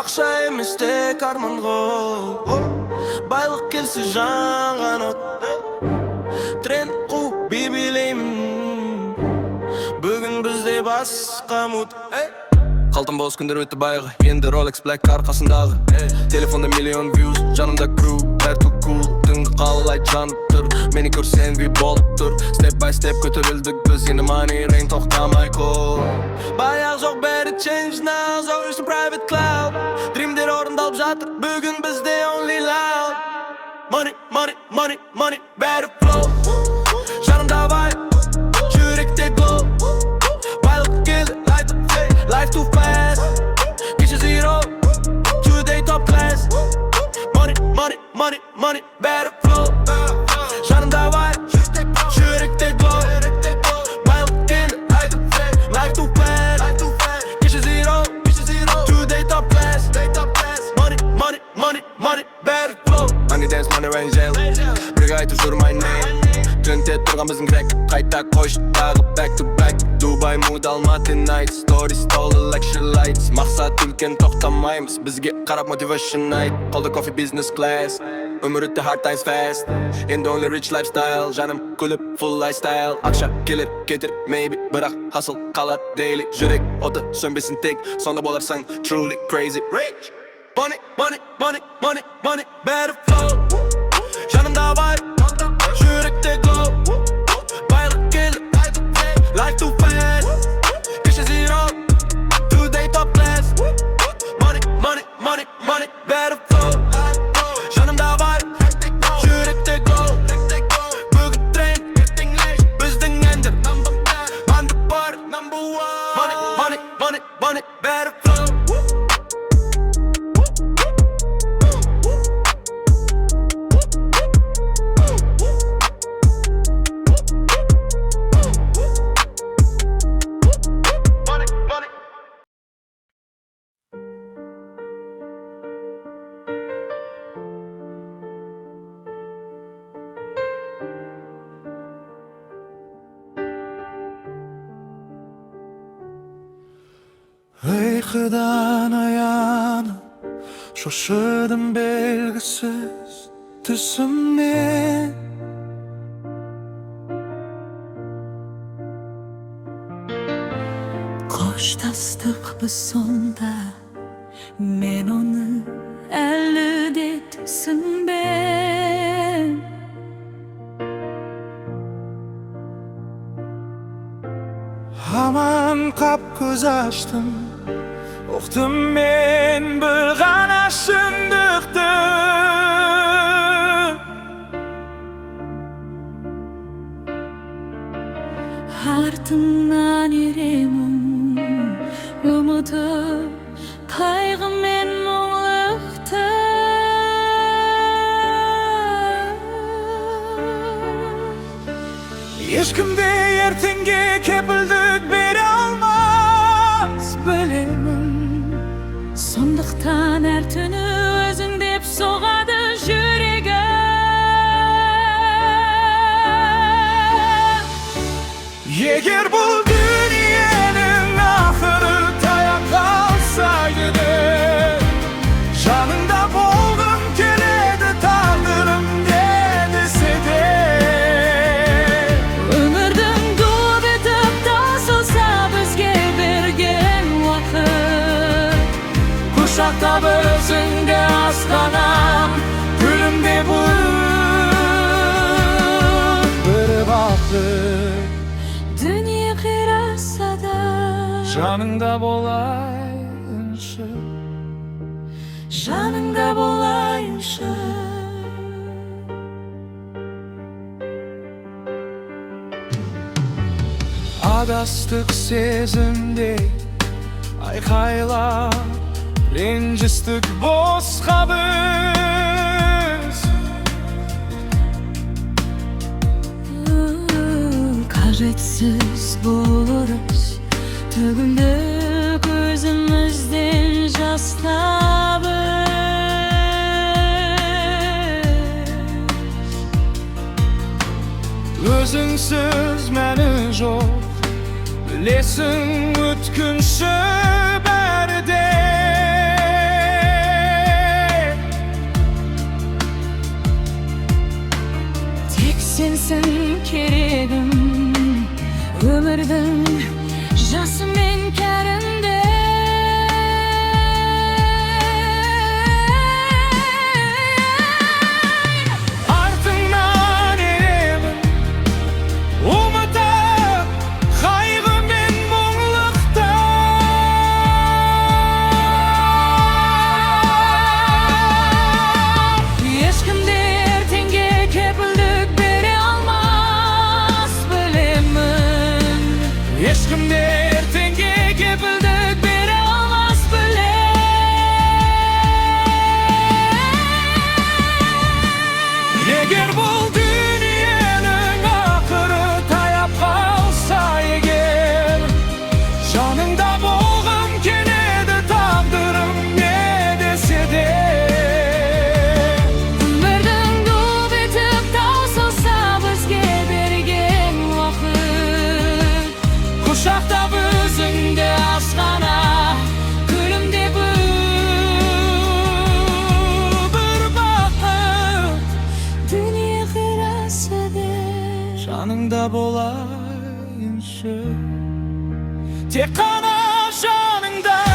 Akşa emes tek armango Baylık kelsi jan qanot Tren qub bibileyim Bugün bizde basqa mut Qaltım boz күндер өтті байғы Енді Rolex Black арқасындағы Telefonda milyon views Жанымda crew бәрі cool Түнгі қалай жанып тұр Мені көрсен vi болып тұр Step by step көтерілдік біз Енді money rain тоқтамай қол Баяқ жоқ бәрі change now Жоқ үшін private cloud Dreamдер орындалып жатыр Бүгін бізде only loud Money, money, money, money Бәрі flow Жанымда vibe Жүректе glow Байлық келді Life too fast Gece zero Today top class Money, money, money, money Better flow Жанымda vibe Жүрекte glow Байлық келді Life too fast Gece zero Today top class Money, money, money, money Better flow Money dance, money rain jail Бірге айтып жүр my name Трендте тұрған біздің грек Қайта қойшы тағы back to back Dubai mood Almaty night Stories толы lecture lights Мақсат үлкен тоқтамаймыз Бізге қарап motivation night Қолда coffee business class Өмір өтті hard times fast Енді only rich lifestyle Жаным күліп full lifestyle Ақша келер кетер maybe Бірақ hustle қалады daily Жүрек оты сөнбесін тек Сонда боларсың truly crazy rich Money, money, money, money, money Better flow Жанымда vibe Жүректе glow Байлық келді Life too fast Gece zero Today top class Money, money, money, money Better flow Жанымda vibe Жүрекte glow Бүгін тренд Біздің әндер On the bar Money, money, money, money Better flow Uykudan uyanıp şaşırdım belgisiz түсімнен Қоштастық біз сонда Мен оны әлі де түсінбен Aman kap көз açtım Uqdum men bir ғана шындықты Артымнан еремін Үміті қайғы мен мұңлықты Ешкімде ертеңге кепілдік бере алмас білемін Сондықтан әр түні өзің деп соғады жүрегім Егер бұл дүниенің ақыры таяп қалсайды Жаныңда болғым келеді тағдырым не десе де Өмірдің ду бітіп таусылса бізге берген уақыт Құшақтап өзіңді асқанам гүлімде бұл бір бақыт Дүние қираса да Жаныңда болайыншы Жаныңда болайыншы Адастық сезімде айқайлап ренжістік босқа біз Қажетсіз бұрыш төгілді көзімізден жастабыз Өзіңсіз мәні жоқ білесің өткінші бәрі де sensin kerегim, өмірдің жасы мен кәрінде. Артыңнан еремін, ұмытып қайғы мен мұңлықты. Ешкімде ертеңге кепілдік бере алмас, білемін. Ешкімде ертеңге кепілдік бере алмас, білем. Егер бұл дүниенің ақыры таяп қалса егер, жаныңда болғым келеді тағдырым не десе де. Өмірдің ду бітіп таусылса бізге берген уақыт, Құшақтап өзіңді ашқана күлімдеп бір бақыт. дүние қираса да Жаныңда болайыншы, тек қана жаныңда.